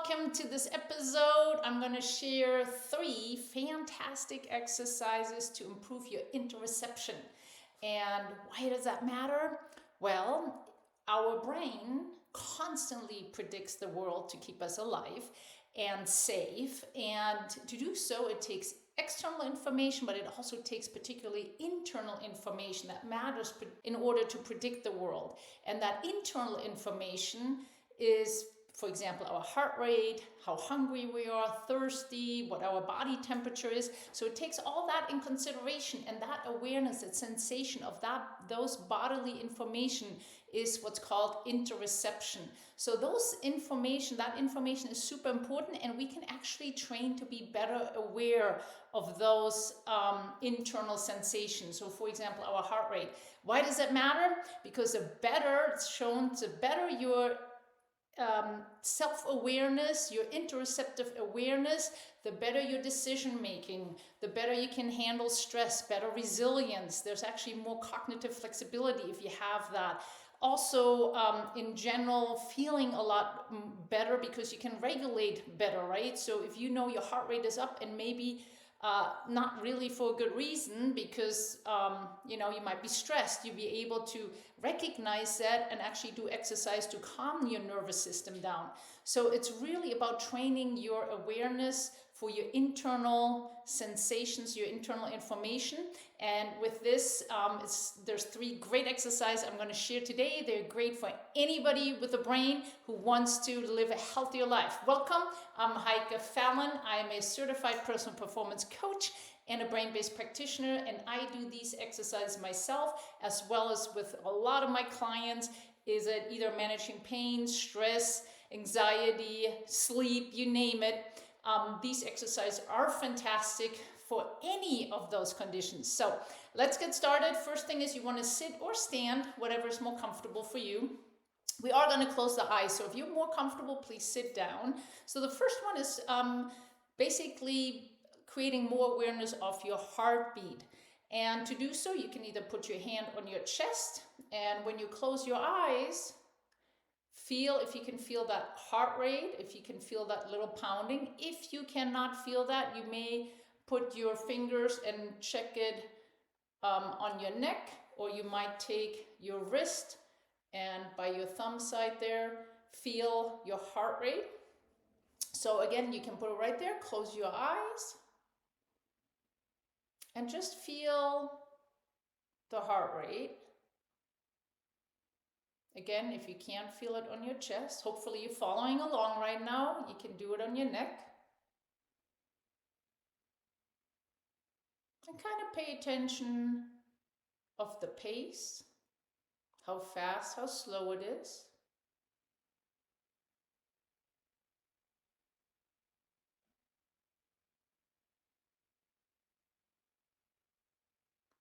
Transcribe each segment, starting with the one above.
welcome to this episode. I'm going to share 3 fantastic exercises to improve your interoception. And why does that matter? Well, our brain constantly predicts the world to keep us alive and safe. And to do so, it takes external information, but it also takes particularly internal information that matters in order to predict the world. And that internal information is, for example, our heart rate, how hungry we are, thirsty, what our body temperature is. So it takes all that in consideration, and that awareness, that sensation of those bodily information is what's called interoception. So that information is super important, and we can actually train to be better aware of those internal sensations. So for example, our heart rate. Why does that matter? Because the better your self-awareness, your interoceptive awareness, the better your decision making, the better you can handle stress, better resilience. There's actually more cognitive flexibility if you have that. Also, in general, feeling a lot better because you can regulate better, right? So if you know your heart rate is up, and maybe not really for a good reason, because you might be stressed, you'll be able to recognize that and actually do exercise to calm your nervous system down. So it's really about training your awareness for your internal sensations, your internal information. And with this, there's 3 great exercises I'm going to share today. They're great for anybody with a brain who wants to live a healthier life. Welcome. I'm Heike Fallon. I'm a certified personal performance coach and a brain-based practitioner, and I do these exercises myself as well as with a lot of my clients. Is it either managing pain, stress, anxiety, sleep, you name it. These exercises are fantastic for any of those conditions. So let's get started. First thing is you want to sit or stand, whatever is more comfortable for you. We are going to close the eyes, so if you're more comfortable, please sit down. So the first one is basically creating more awareness of your heartbeat. And to do so, you can either put your hand on your chest, and when you close your eyes, feel if you can feel that heart rate, if you can feel that little pounding. If you cannot feel that, you may put your fingers and check it on your neck, or you might take your wrist and by your thumb side there, feel your heart rate. So again, you can put it right there, close your eyes, and just feel the heart rate. Again, if you can't feel it on your chest, hopefully you're following along right now. You can do it on your neck. And kind of pay attention of the pace, how fast, how slow it is.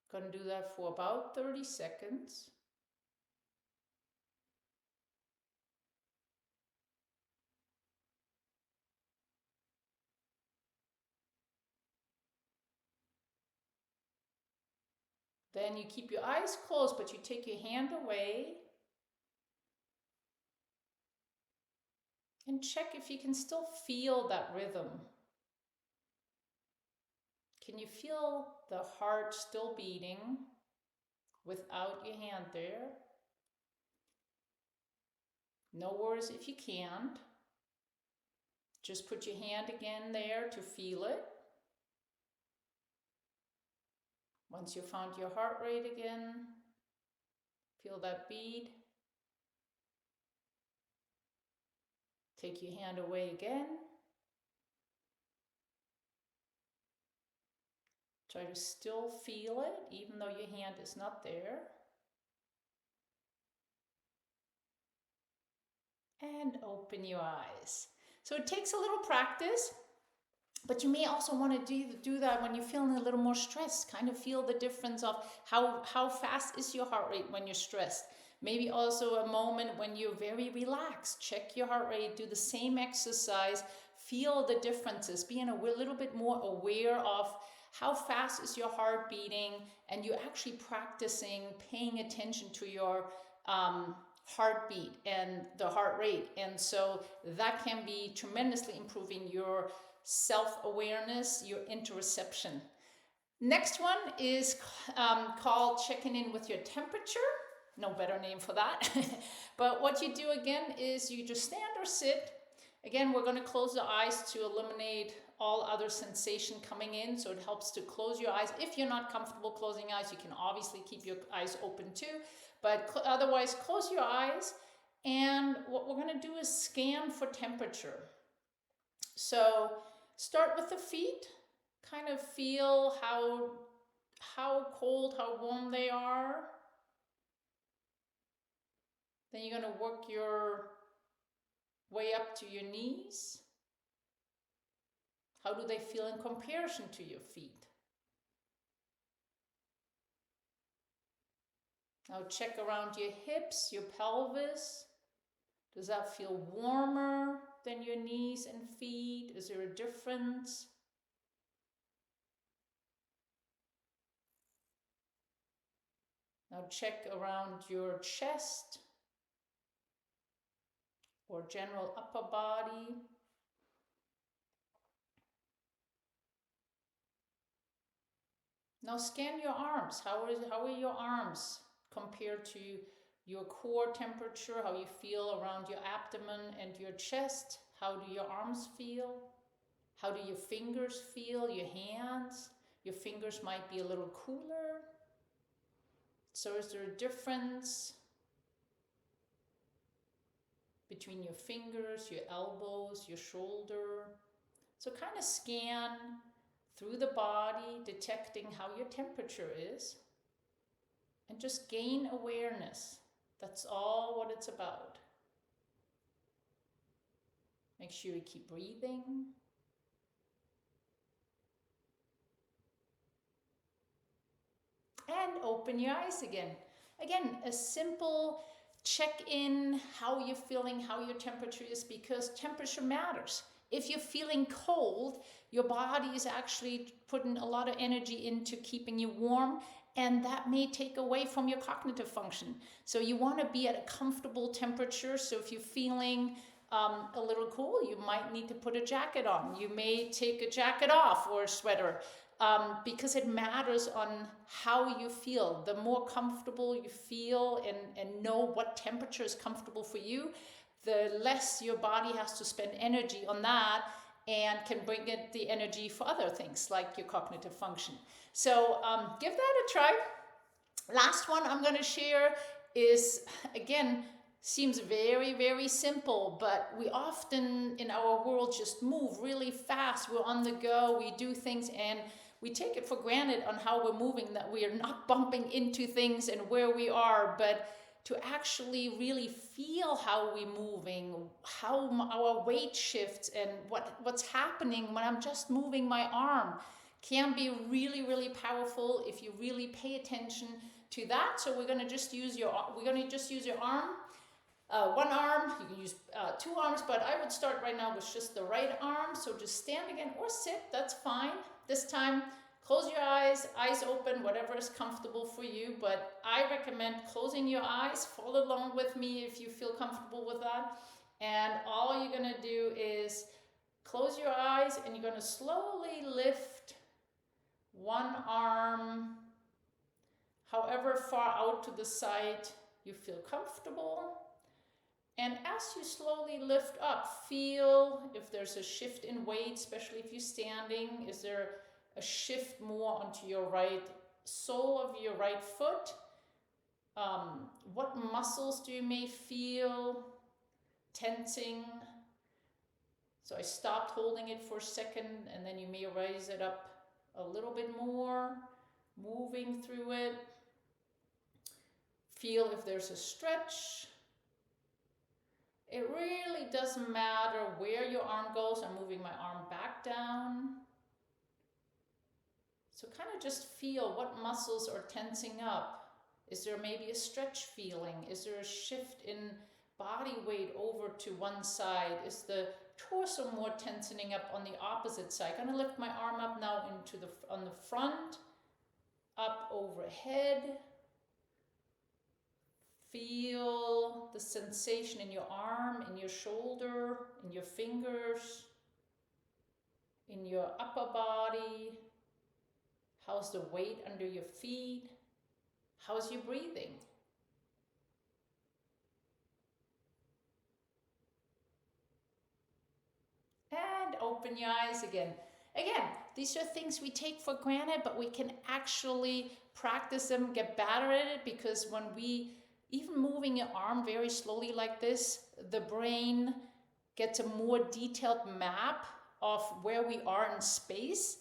Going to do that for about 30 seconds. Then you keep your eyes closed, but you take your hand away and check if you can still feel that rhythm. Can you feel the heart still beating without your hand there? No worries if you can't. Just put your hand again there to feel it. Once you found your heart rate again, feel that beat. Take your hand away again. Try to still feel it, even though your hand is not there. And open your eyes. So it takes a little practice, but you may also want to do that when you're feeling a little more stressed. Kind of feel the difference of how fast is your heart rate when you're stressed. Maybe also a moment when you're very relaxed. Check your heart rate, do the same exercise, feel the differences, being a little bit more aware of how fast is your heart beating, and you're actually practicing paying attention to your heartbeat and the heart rate. And so that can be tremendously improving your self-awareness, your interoception. Next one is called checking in with your temperature. No better name for that. But what you do again is you just stand or sit. Again, we're going to close the eyes to eliminate all other sensation coming in. So it helps to close your eyes. If you're not comfortable closing eyes, you can obviously keep your eyes open too. But otherwise, close your eyes. And what we're going to do is scan for temperature. So start with the feet. Kind of feel how cold, how warm they are. Then you're going to work your way up to your knees. How do they feel in comparison to your feet? Now check around your hips, your pelvis. Does that feel warmer than your knees and feet? Is there a difference? Now check around your chest or general upper body. Now scan your arms. How are your arms compared to your core temperature? How you feel around your abdomen and your chest? How do your arms feel? How do your fingers feel? Your hands? Your fingers might be a little cooler. So is there a difference between your fingers, your elbows, your shoulder? So kind of scan through the body, detecting how your temperature is, and just gain awareness. That's all what it's about. Make sure you keep breathing. And open your eyes again. Again, a simple check in how you're feeling, how your temperature is, because temperature matters. If you're feeling cold, your body is actually putting a lot of energy into keeping you warm, and that may take away from your cognitive function. So you want to be at a comfortable temperature. So if you're feeling a little cool, you might need to put a jacket on. You may take a jacket off or a sweater. Because it matters on how you feel. The more comfortable you feel and know what temperature is comfortable for you, the less your body has to spend energy on that and can bring it the energy for other things like your cognitive function. So give that a try. Last one I'm going to share is, again, seems very, very simple, but we often in our world just move really fast. We're on the go, we do things, and we take it for granted on how we're moving, that we are not bumping into things and where we are, but to actually really feel how we're moving, how our weight shifts, and what's happening when I'm just moving my arm can be really, really powerful if you really pay attention to that. So we're going to just use your arm. One arm, you can use two arms, but I would start right now with just the right arm. So just stand again or sit, that's fine. This time, close your eyes, eyes open, whatever is comfortable for you. But I recommend closing your eyes. Follow along with me if you feel comfortable with that. And all you're going to do is close your eyes, and you're going to slowly lift one arm, however far out to the side you feel comfortable. And as you slowly lift up, feel if there's a shift in weight, especially if you're standing. Is there a shift more onto your right sole of your right foot? What muscles do you may feel tensing? So I stopped holding it for a second, and then you may raise it up a little bit more, moving through it. Feel if there's a stretch. It really doesn't matter where your arm goes. I'm moving my arm back down. So kind of just feel what muscles are tensing up. Is there maybe a stretch feeling? Is there a shift in body weight over to one side? Is the torso more tensing up on the opposite side? I'm going to lift my arm up now on the front, up overhead. Feel the sensation in your arm, in your shoulder, in your fingers, in your upper body. How's the weight under your feet? How's your breathing? And open your eyes again. Again, these are things we take for granted, but we can actually practice them, get better at it, because when we, even moving your arm very slowly like this, the brain gets a more detailed map of where we are in space,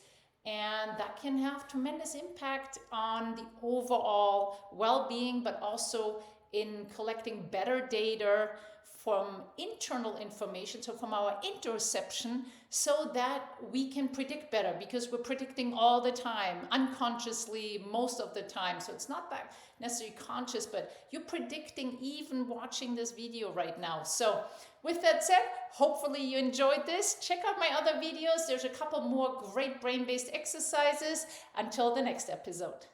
and that can have tremendous impact on the overall well-being, but also in collecting better data from internal information, so from our interoception, so that we can predict better, because we're predicting all the time, unconsciously most of the time. So it's not that necessarily conscious, but you're predicting even watching this video right now. So with that said, hopefully you enjoyed this. Check out my other videos. There's a couple more great brain-based exercises. Until the next episode.